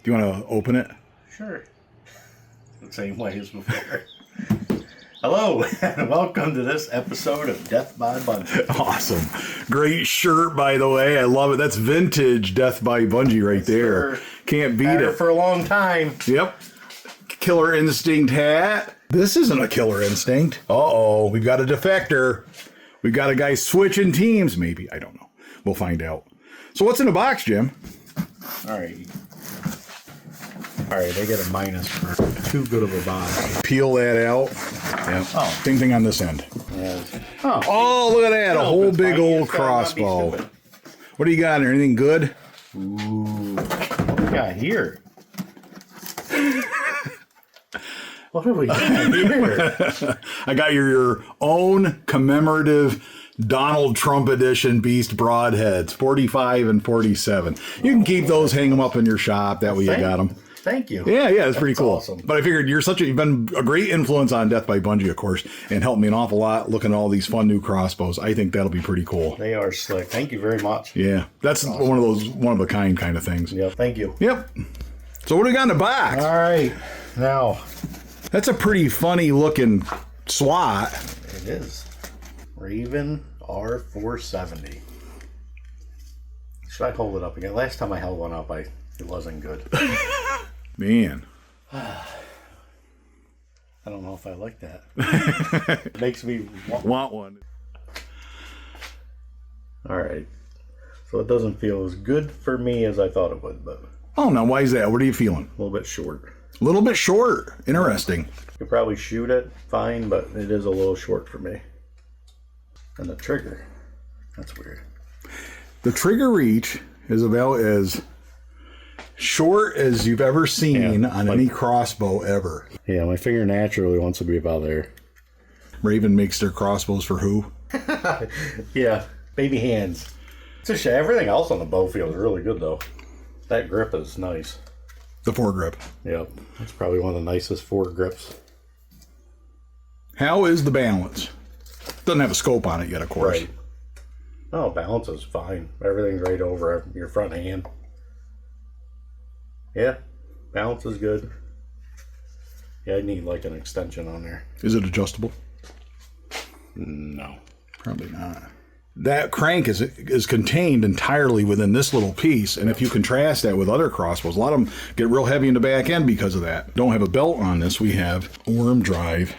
Do you want to open it? Sure. The same way as before. Hello, and welcome to this episode of Death by Bunjie. Awesome. Great shirt, by the way. I love it. That's vintage Death by Bunjie right there. Sir. Can't beat Had her it. for a long time. Yep. Killer Instinct hat. This isn't a Killer Instinct. Uh-oh. We've got a defector. We've got a guy switching teams, maybe. I don't know. We'll find out. So what's in the box, Jim? All right, they get a minus for too good of a box. Peel that out. Yep. Oh. Same thing on this end. Yeah. Oh, look at that. A whole big tiny. old It's gotta not be crossbow. stupid. What do you got in there? Anything good? Ooh. What do we got here? What do we got here? I got your own commemorative Donald Trump edition Beast broadheads, 45 and 47. You can keep those, hang them up in your shop. That way you got them. Thank you. Yeah, it's pretty cool. Awesome. But I figured you've been a great influence on Death by Bunjie, of course, and helped me an awful lot looking at all these fun new crossbows. I think that'll be pretty cool. They are slick. Thank you very much. Yeah, that's awesome. One of those one-of-a-kind kind of things. Yep, thank you. Yep. So what do we got in the box? All right, now. That's a pretty funny looking SWAT. It is. Ravin R470. Should I hold it up again? Last time I held one up, it wasn't good. Man. I don't know if I like that. It makes me want one. All right. So it doesn't feel as good for me as I thought it would, but Oh, no. Why is that? What are you feeling? a little bit short. A little bit short. Interesting. You could probably shoot it fine, but it is a little short for me. And the trigger. That's weird. The trigger reach is about as short as you've ever seen on any crossbow ever. Yeah, my finger naturally wants to be about there. Raven makes their crossbows for who? Yeah, baby hands. It's a shame. Everything else on the bow feels really good, though. That grip is nice. The foregrip. Yep, it's probably one of the nicest foregrips. How is the balance? Doesn't have a scope on it yet, of course. Right. Oh, balance is fine. Everything's right over your front hand. Yeah, balance is good. Yeah, I need like an extension on there. Is it adjustable? No. Probably not. That crank is contained entirely within this little piece, and if you contrast that with other crossbows, a lot of them get real heavy in the back end because of that. Don't have a belt on this. We have worm drive.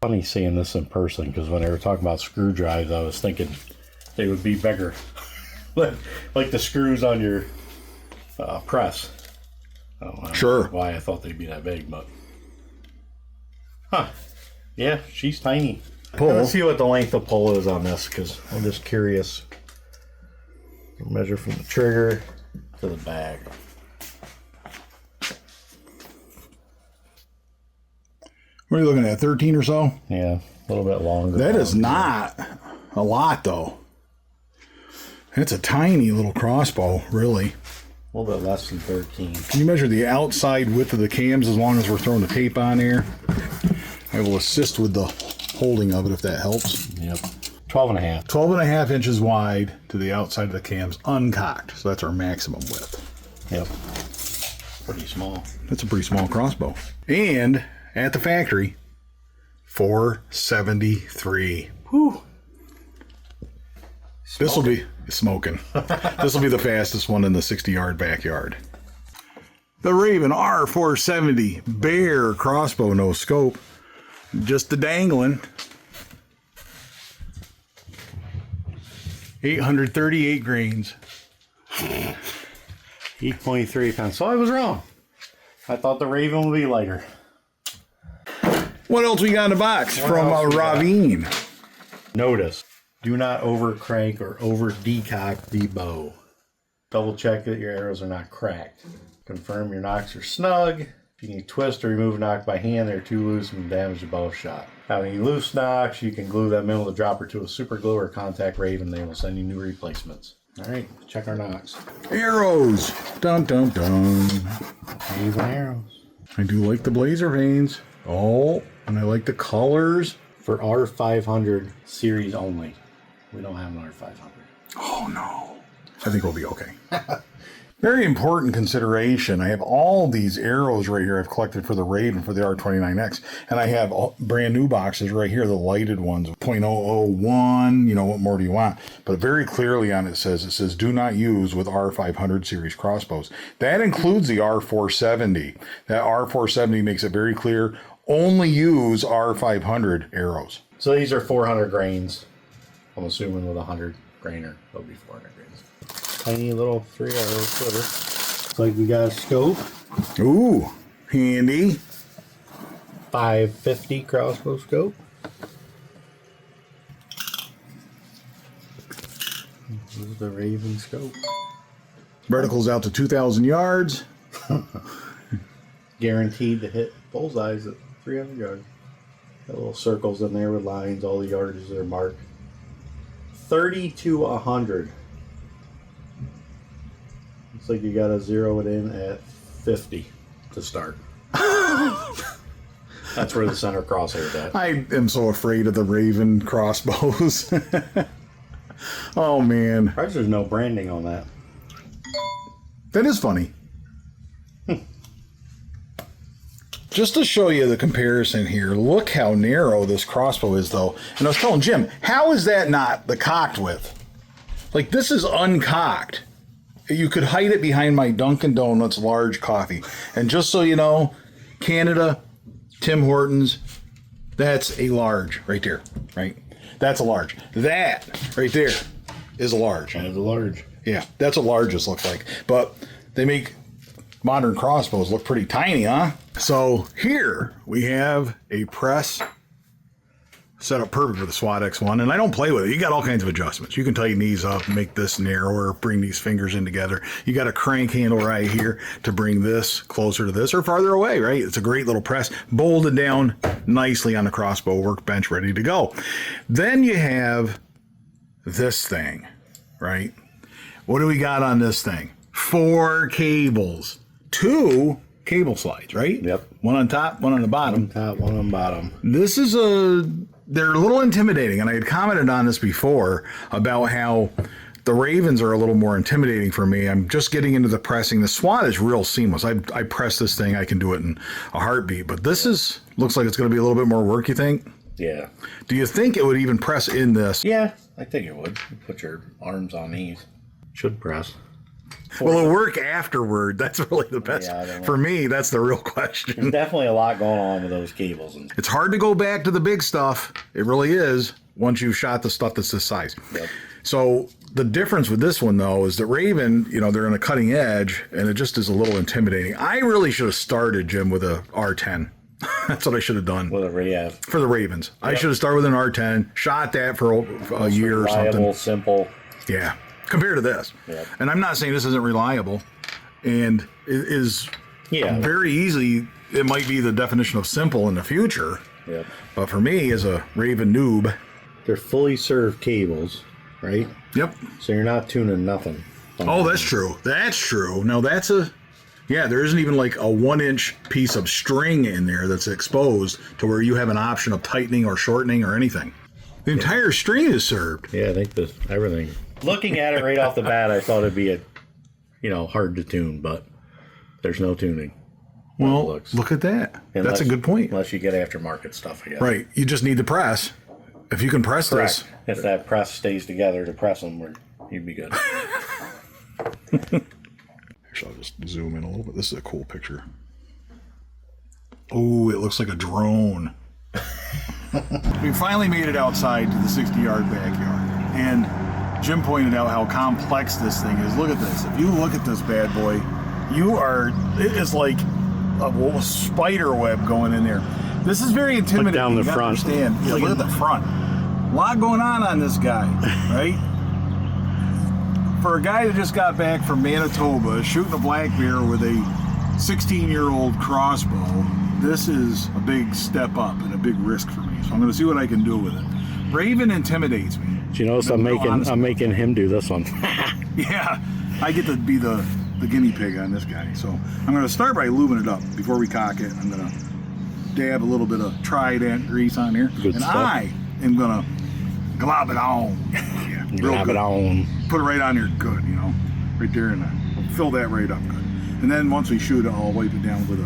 Funny seeing this in person, because when they were talking about screw drives, I was thinking they would be bigger. like the screws on your press. Oh, Sure. Why I thought they'd be that big, but yeah, she's tiny. Pull. Let's see what the length of pull is on this, because I'm just curious. Measure from the trigger to the bag. What are you looking at, 13 or so? Yeah, a little bit longer. That is not a lot, though. It's a tiny little crossbow, really. A little bit less than 13. Can you measure the outside width of the cams as long as we're throwing the tape on there? I will assist with the holding of it if that helps. Yep. 12 and a half. 12 and a half inches wide to the outside of the cams, uncocked. So that's our maximum width. Yep. Pretty small. That's a pretty small crossbow. And at the factory, 473. Whew. This will be smoking. This will be the fastest one in the 60-yard backyard. The Ravin R470 bare crossbow, no scope. Just the dangling. 838 grains. 8.3 pounds. So I was wrong. I thought the Ravin would be lighter. What else we got in the box from Ravin? Notice, do not over crank or over decock the bow. Double check that your arrows are not cracked. Confirm your nocks are snug. If you need to twist or remove a knock by hand, they're too loose and damage the bow shot. Have any loose knocks, you can glue them in with a dropper to a super glue or contact Ravin. They will send you new replacements. All right, check our knocks. Arrows. Dun, dun, dun. Ravin arrows. I do like the blazer veins. Oh, and I like the colors. For R500 series only. We don't have an R500. Oh, no. I think we'll be okay. Very important consideration. I have all these arrows right here I've collected for the Raven for the R29X. And I have brand new boxes right here, the lighted ones, 0.001, you know, what more do you want? But very clearly on it says, do not use with R500 series crossbows. That includes the R470. That R470 makes it very clear, only use R500 arrows. So these are 400 grains. I'm assuming with a 100 grainer, it'll be 400 grains. Tiny little 3 arrow sliver. Looks like we got a scope. Ooh, handy. 550 crossbow scope. This is the Raven scope. Verticals out to 2,000 yards. Guaranteed to hit bullseyes at 300 yards. Got little circles in there with lines. All the yardages are marked. 30 to 100. Looks like you gotta zero it in at 50 to start. That's where the center crosshair is at. I am so afraid of the Raven crossbows. Oh man. Probably there's no branding on that. That is funny. Just to show you the comparison here, look how narrow this crossbow is though. And I was telling Jim, how is that not the cocked width? Like this is uncocked. You could hide it behind my Dunkin' Donuts large coffee. And just so you know, Canada, Tim Hortons, that's a large right there, right? That's a large. That right there is a large. That is a large. Yeah, that's what larges look like. But they make modern crossbows look pretty tiny, huh? So here we have a press set up perfect for the SWAT X1, and I don't play with it. You got all kinds of adjustments. You can tighten these up, make this narrower, bring these fingers in together. You got a crank handle right here to bring this closer to this or farther away, right? It's a great little press, bolted down nicely on the crossbow workbench, ready to go. Then you have this thing, right? What do we got on this thing? 4 cables, 2 cable slides, right? Yep. One on top, one on the bottom. One top, one on bottom. This is they're a little intimidating, and I had commented on this before about how the Ravens are a little more intimidating for me. I'm just getting into the pressing. The SWAT is real seamless. I press this thing, I can do it in a heartbeat, but this looks like it's going to be a little bit more work, you think? Yeah. Do you think it would even press in this? Yeah, I think it would. You put your arms on these. Should press. Will it work afterward? That's really the best. Yeah, for me, that's the real question. There's definitely a lot going on with those cables. It's hard to go back to the big stuff. It really is once you've shot the stuff that's this size. Yep. So the difference with this one, though, is that Raven, you know, they're on a cutting edge, and it just is a little intimidating. I really should have started, Jim, with a R10. That's what I should have done. Whatever, yeah. For the Ravens. Yep. I should have started with an R10, shot that for a year or something. Reliable, simple. Yeah. Compared to this. Yep. And I'm not saying this isn't reliable, and it is very easy. It might be the definition of simple in the future. Yep. But for me, as a Raven noob, they're fully served cables, right? Yep. So you're not tuning nothing. Oh, that's true. That's true. Now that's there isn't even like a 1-inch piece of string in there that's exposed to where you have an option of tightening or shortening or anything. The entire string is served. Yeah, I think everything. Looking at it right off the bat, I thought it'd be hard to tune, but there's no tuning. Well, look at that. That's a good point. Unless you get aftermarket stuff, I guess. Right. You just need the press. If you can press this. If that press stays together to press them, you'd be good. Actually, I'll just zoom in a little bit. This is a cool picture. Oh, it looks like a drone. We finally made it outside to the 60-yard backyard. And Jim pointed out how complex this thing is. Look at this. If you look at this bad boy, it is like a spider web going in there. This is very intimidating. Look down the front. Understand. Yeah, look at the front. A lot going on this guy, right? For a guy that just got back from Manitoba shooting a black bear with a 16-year-old crossbow, this is a big step up and a big risk for me. So I'm going to see what I can do with it. Raven intimidates me. Do you notice I'm making him do this one? Yeah, I get to be the guinea pig on this guy. So I'm going to start by lubing it up before we cock it. I'm going to dab a little bit of Trident grease on here. Good stuff. I am going to glob it on. Yeah, glob it on. Put it right on there good, right there in the fill that right up good. And then once we shoot it, I'll wipe it down with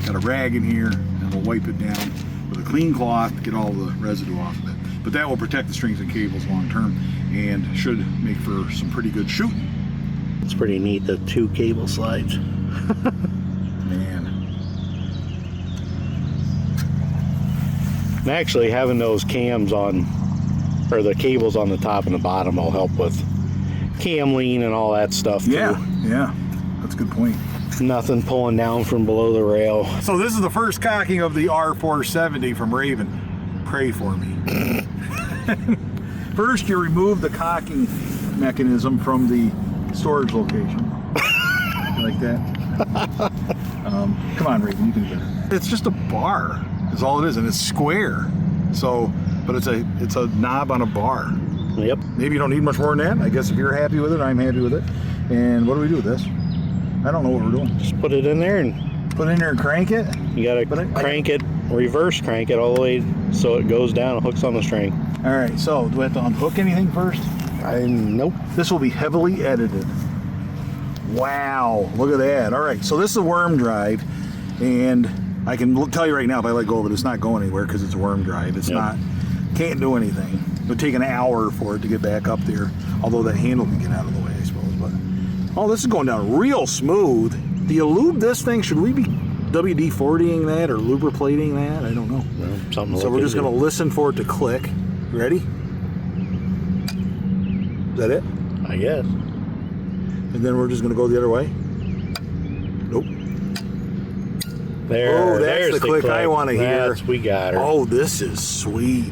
got a rag in here, and we'll wipe it down with a clean cloth to get all the residue off of it. But that will protect the strings and cables long term and should make for some pretty good shooting. It's pretty neat, the 2 cable slides. Man. And actually having those cams on, or the cables on the top and the bottom will help with cam lean and all that stuff too. Yeah, that's a good point. Nothing pulling down from below the rail. So this is the first cocking of the R470 from Ravin. Pray for me. First, you remove the cocking mechanism from the storage location. Like that. Come on, Ravin, you can do it. It's just a bar, is all it is, and it's square. So, but it's a knob on a bar. Yep. Maybe you don't need much more than that. I guess if you're happy with it, I'm happy with it. And what do we do with this? I don't know what we're doing. Just put it in there and put it in there and crank it. You gotta crank it, reverse crank it all the way so it goes down and hooks on the string. All right, so do we have to unhook anything first? Nope. This will be heavily edited. Wow, look at that. All right, so this is a worm drive, and I can tell you right now, if I let go of it, it's not going anywhere because it's a worm drive. It's not, can't do anything. It would take an hour for it to get back up there, although that handle can get out of the way, I suppose. But oh, this is going down real smooth. Do you lube this thing? Should we be WD-40ing that or lubricating that? I don't know. Well, something so we're just going to listen for it to click. Ready? Is that it? I guess. And then we're just going to go the other way? Nope. There, oh, that's the click I want to hear. We got her. Oh, this is sweet.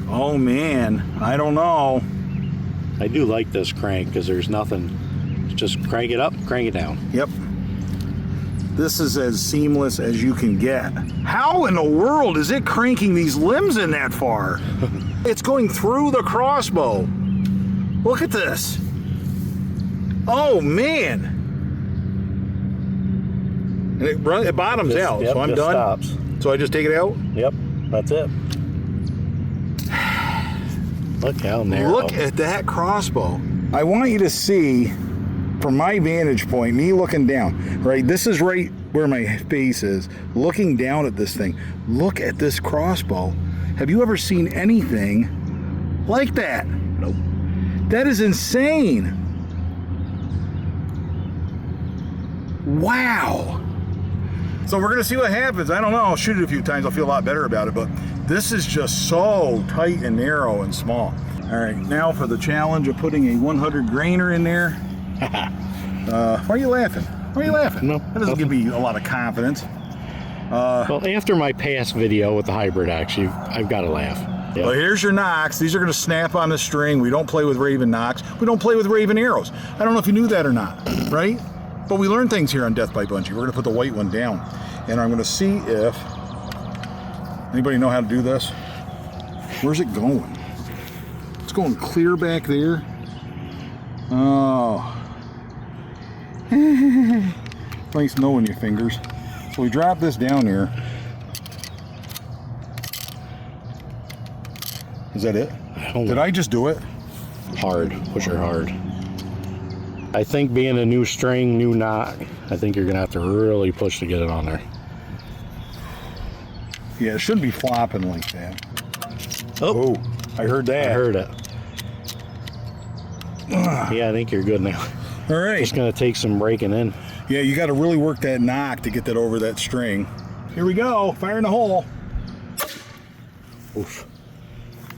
Oh, man. I don't know. I do like this crank because there's nothing. Just crank it up, crank it down. Yep. This is as seamless as you can get. How in the world is it cranking these limbs in that far? It's going through the crossbow. Look at this. Oh, man. And it bottoms out, so I'm done. Stops. So I just take it out? Yep, that's it. Look how narrow. Look at that crossbow. I want you to see, from my vantage point, me looking down, right? This is right where my face is, looking down at this thing. Look at this crossbow. Have you ever seen anything like that? Nope. That is insane. Wow. So we're gonna see what happens. I don't know, I'll shoot it a few times, I'll feel a lot better about it, but this is just so tight and narrow and small. All right, now for the challenge of putting a 100 grainer in there. Why are you laughing? Why are you laughing? No, that doesn't give me a lot of confidence. Well, after my past video with the hybrid axe, I've got to laugh. Yep. Well, here's your nocks. These are going to snap on the string. We don't play with Ravin nocks. We don't play with Ravin arrows. I don't know if you knew that or not, right? But we learn things here on Death by Bunjie. We're going to put the white one down. And I'm going to see if... Anybody know how to do this? Where's it going? It's going clear back there. Oh. Nice knowing your fingers. So we drop this down here. Is that it? Did I just do it? Hard. Push her hard. I think being a new string, new knot, I think you're going to have to really push to get it on there. Yeah, it shouldn't be flopping like that. Oh, I heard that. I heard it. Yeah, I think you're good now. All right. Just going to take some breaking in. Yeah, you got to really work that knock to get that over that string. Here we go. Fire in the hole. Oof.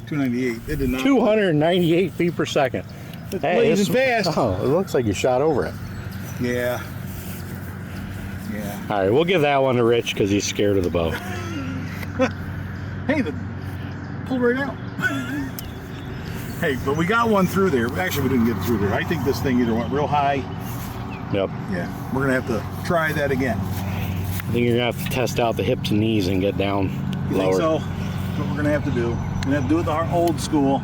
298. It did not. 298 feet per second. It's blazing fast. Oh, it looks like you shot over it. Yeah. Yeah. All right, we'll give that one to Rich because he's scared of the bow. Hey, pulled right out. Hey, but we got one through there. Actually, we didn't get it through there. I think this thing either went real high. Yep. Yeah, we're gonna have to try that again. I think you're gonna have to test out the hips and knees and get down lower. Think so? That's what we're gonna have to do. We're gonna have to do it the old school.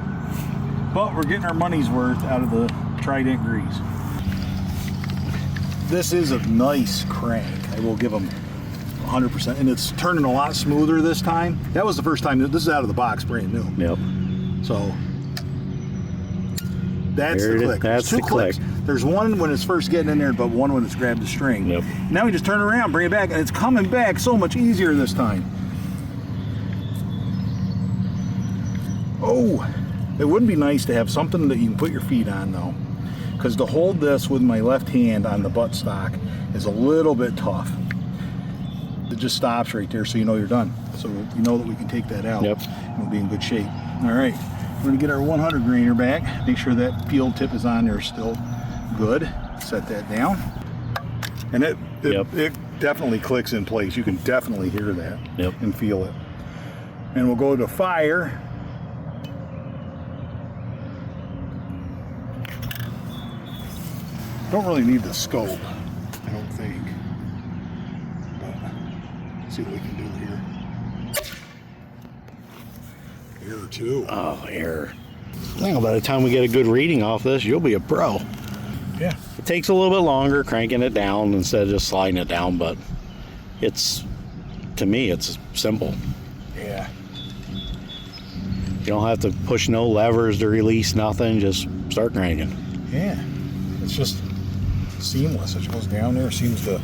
But we're getting our money's worth out of the Trident grease. This is a nice crank. I will give them 100%. And it's turning a lot smoother this time. That was the first time. This is out of the box, brand new. Yep. So, That's There the it is. click. That's There's the two clicks. click. There's one when it's first getting in there, but one when it's grabbed the string. Yep. Now we just turn it around, bring it back, and it's coming back so much easier this time. Oh, it would be nice to have something that you can put your feet on though, because to hold this with my left hand on the buttstock is a little bit tough. It just stops right there, so you know you're done. So you know that we can take that out. Yep. And we'll be in good shape. All right, we're gonna get our 100 grainer back. Make sure that field tip is on there still good. Set that down, and it definitely clicks in place. You can definitely hear that and feel it. And we'll go to fire. Don't really need the scope, I don't think. But see what we can do here. Error 2. Oh, error. Well, by the time we get a good reading off this, you'll be a pro. Yeah. It takes a little bit longer cranking it down instead of just sliding it down, but it's, to me, it's simple. Yeah. You don't have to push no levers to release nothing, just start cranking. Yeah. It's just seamless. It just goes down there, seems to.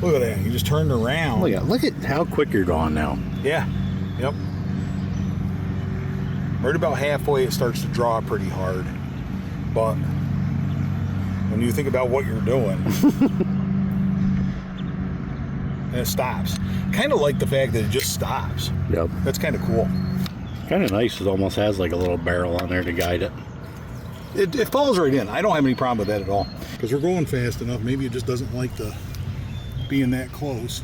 Look at that. You just turned around. Look at how quick you're going now. Yeah. Yep. Right about halfway it starts to draw pretty hard. But when you think about what you're doing, and it stops. Kind of like the fact that it just stops. Yep. That's kind of cool. Kind of nice. It almost has like a little barrel on there to guide it. It falls right in. I don't have any problem with that at all. Because we're going fast enough. Maybe it just doesn't like the being that close.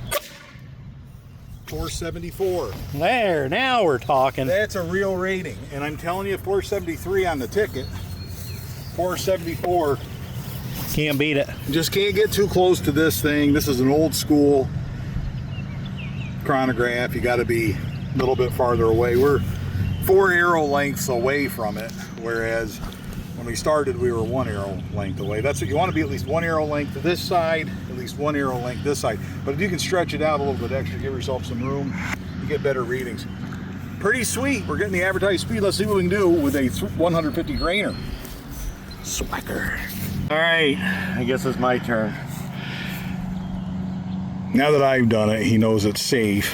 474. There, now we're talking. That's a real rating. And I'm telling you, 473 on the ticket. 474. Can't beat it. Just can't get too close to this thing. This is an old school chronograph. You got to be a little bit farther away. We're 4 arrow lengths away from it, whereas when we started we were 1 arrow length away. That's what you want to be, at least 1 arrow length to this side, at least 1 arrow length this side. But if you can stretch it out a little bit extra, give yourself some room, you get better readings. Pretty sweet. We're getting the advertised speed. Let's see what we can do with a 150 grainer. Swhacker. All right, I guess it's my turn. Now that I've done it, he knows it's safe.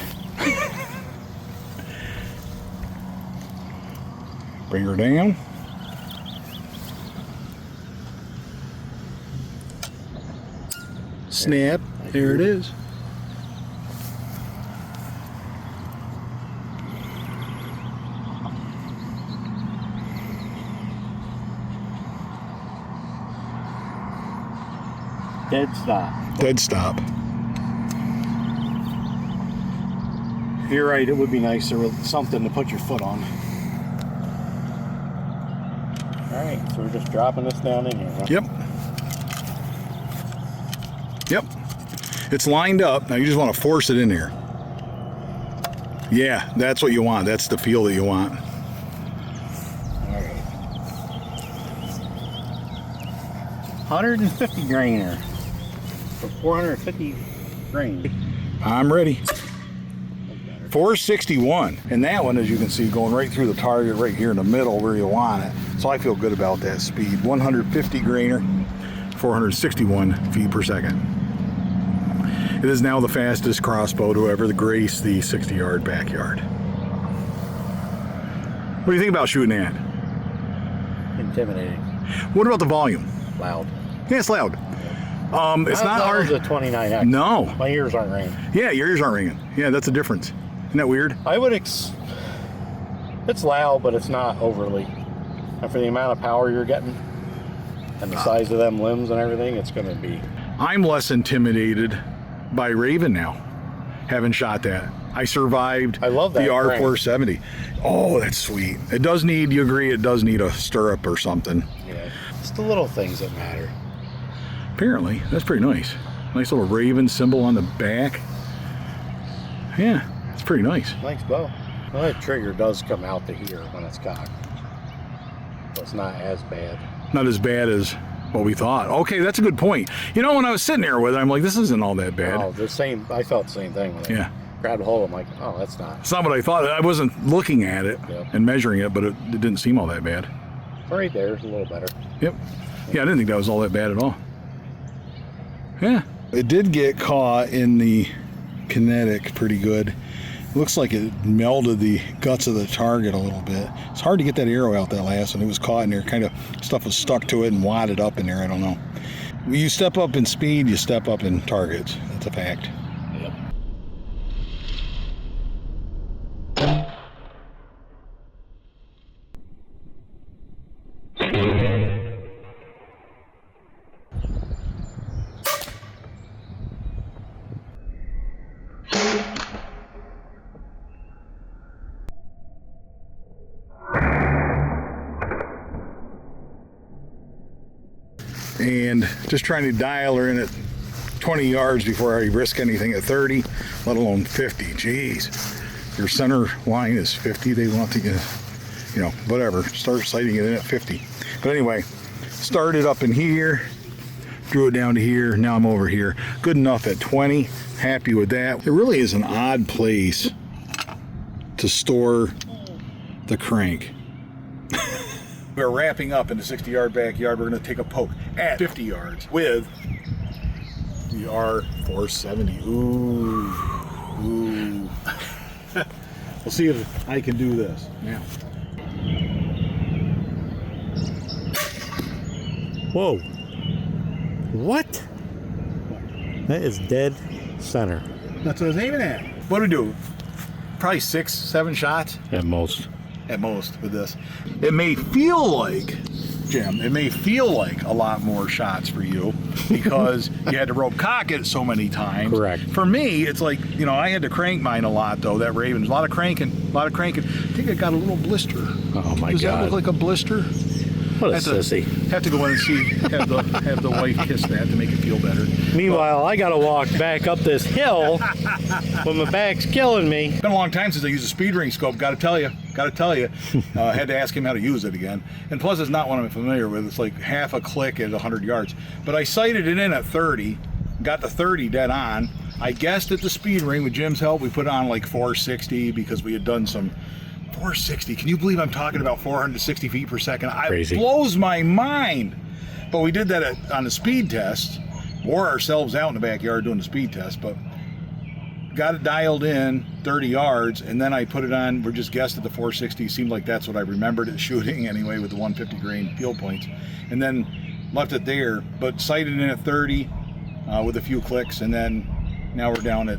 Bring her down. Snap. There it is. Dead stop. Dead stop. You're right, it would be nice to something to put your foot on. All right, so we're just dropping this down in here, huh? Yep. Yep. It's lined up. Now you just want to force it in there. Yeah, that's what you want. That's the feel that you want. All right. 150 grainer for 450 grain. I'm ready. 461. And that one, as you can see, going right through the target right here in the middle where you want it. So I feel good about that speed. 150 grainer, 461 feet per second. It is now the fastest crossbow to ever grace the 60-yard backyard. What do you think about shooting at? Intimidating. What about the volume? Loud. Yeah, it's loud. It's not hard. The 29X. No. My ears aren't ringing. Yeah, your ears aren't ringing. Yeah, that's the difference. Isn't that weird? I would it's loud, but it's not overly. And for the amount of power you're getting and the size of them limbs and everything, it's going to be. I'm less intimidated by Ravin now, having shot that. I survived. I love that the crank. R470. Oh, that's sweet. It does need, you agree, it does need a stirrup or something. Yeah, it's the little things that matter. Apparently, that's pretty nice. Nice little Ravin symbol on the back. Yeah, it's pretty nice. Nice bow. Well, that trigger does come out to here when it's cocked, so it's not as bad. Not as bad as what we thought. Okay, that's a good point. You know, when I was sitting there with it, I'm like, this isn't all that bad. Oh, the same. I felt the same thing with it. Yeah. grabbed a hold. I'm like, oh, that's not. It's not what I thought. I wasn't looking at it and measuring it, but it didn't seem all that bad. Right there, it's a little better. Yep. Yeah, I didn't think that was all that bad at all. Yeah. It did get caught in the kinetic pretty good. Looks like it melded the guts of the target a little bit. It's hard to get that arrow out that last one. It was caught in there, kind of stuff was stuck to it and wadded up in there. I don't know. When you step up in speed, you step up in targets. That's a fact. Yep. And just trying to dial her in at 20 yards before I risk anything at 30, let alone 50. Jeez, your center line is 50. They want to get, you know, whatever. Start sighting it in at 50. But anyway, started up in here, drew it down to here. Now I'm over here. Good enough at 20. Happy with that. It really is an odd place to store the crank. We're wrapping up in the 60-yard backyard. We're going to take a poke at 50 yards with the R470. Ooh. We'll see if I can do this now. Whoa. What? That is dead center. That's what I was aiming at. What do we do? Probably 6, 7 shots? At most. At most with this. It may feel like, Jim, it may feel like a lot more shots for you because you had to rope cock it so many times. Correct. For me, it's like, you know, I had to crank mine a lot though, that Raven. A lot of cranking. I think I got a little blister. Oh my God. Does that look like a blister? What a sissy. Have to go in and see, have the wife kiss that to make it feel better. Meanwhile, I gotta walk back up this hill when my back's killing me. It's been a long time since I used a speed ring scope, gotta tell you. Had to ask him how to use it again. And plus it's not one I'm familiar with. It's like half a click at 100 yards. But I sighted it in at 30, got the 30 dead on. I guessed at the speed ring with Jim's help. We put on like 460 because we had done some 460. Can you believe I'm talking about 460 feet per second? It blows my mind. But we did that on the speed test. Wore ourselves out in the backyard doing the speed test, but got it dialed in 30 yards, and then I put it on. We just guessed at the 460. Seemed like that's what I remembered it shooting anyway with the 150 grain field points, and then left it there. But sighted in at 30 with a few clicks, and then now we're down at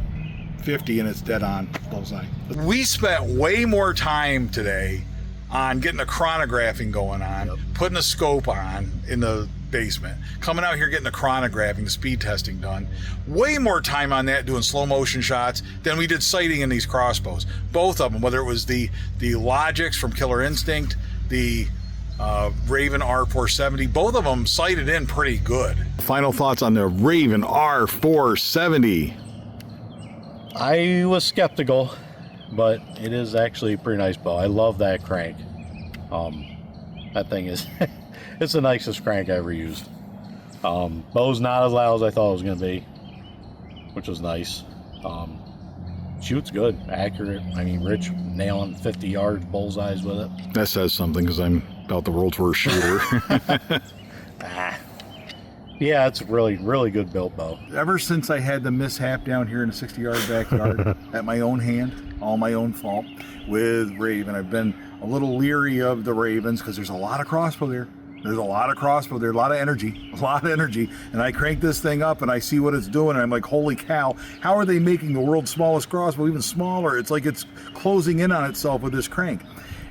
50 and it's dead on bullseye. We spent way more time today on getting the chronographing going on, putting a scope on in the basement, coming out here getting the chronographing, the speed testing done. Way more time on that doing slow motion shots than we did sighting in these crossbows. Both of them, whether it was the Logics from Killer Instinct, the Ravin R470, both of them sighted in pretty good. Final thoughts on the Ravin R470. I was skeptical, but it is actually a pretty nice bow. I love that crank. That thing is, it's the nicest crank I ever used. Bow's not as loud as I thought it was going to be, which was nice. Shoots good, accurate. I mean, Rich nailing 50 yard bullseyes with it. That says something because I'm about the world's worst shooter. Yeah, it's a really, really good built bow. Ever since I had the mishap down here in the 60-yard backyard at my own hand, all my own fault, with Raven, I've been a little leery of the Ravens because there's a lot of crossbow there. There's a lot of crossbow there, a lot of energy. And I crank this thing up and I see what it's doing and I'm like, holy cow, how are they making the world's smallest crossbow even smaller? It's like it's closing in on itself with this crank.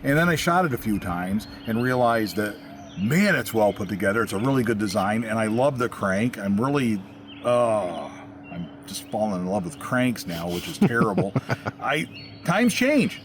And then I shot it a few times and realized that, man, it's well put together. It's a really good design, and I love the crank. I'm really, I'm just falling in love with cranks now, which is terrible. Times change,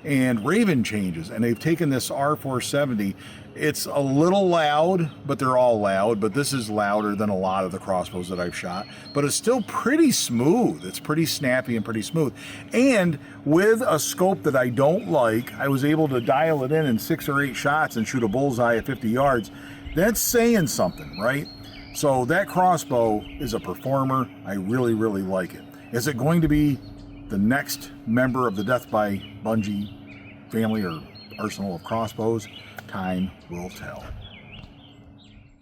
and Raven changes, and they've taken this R470. It's a little loud, but they're all loud, but this is louder than a lot of the crossbows that I've shot, but it's still pretty smooth. It's pretty snappy and pretty smooth. And with a scope that I don't like, I was able to dial it in 6 or 8 shots and shoot a bullseye at 50 yards. That's saying something, right? So that crossbow is a performer. I really, really like it. Is it going to be the next member of the Death by Bunjie family or arsenal of crossbows, time will tell.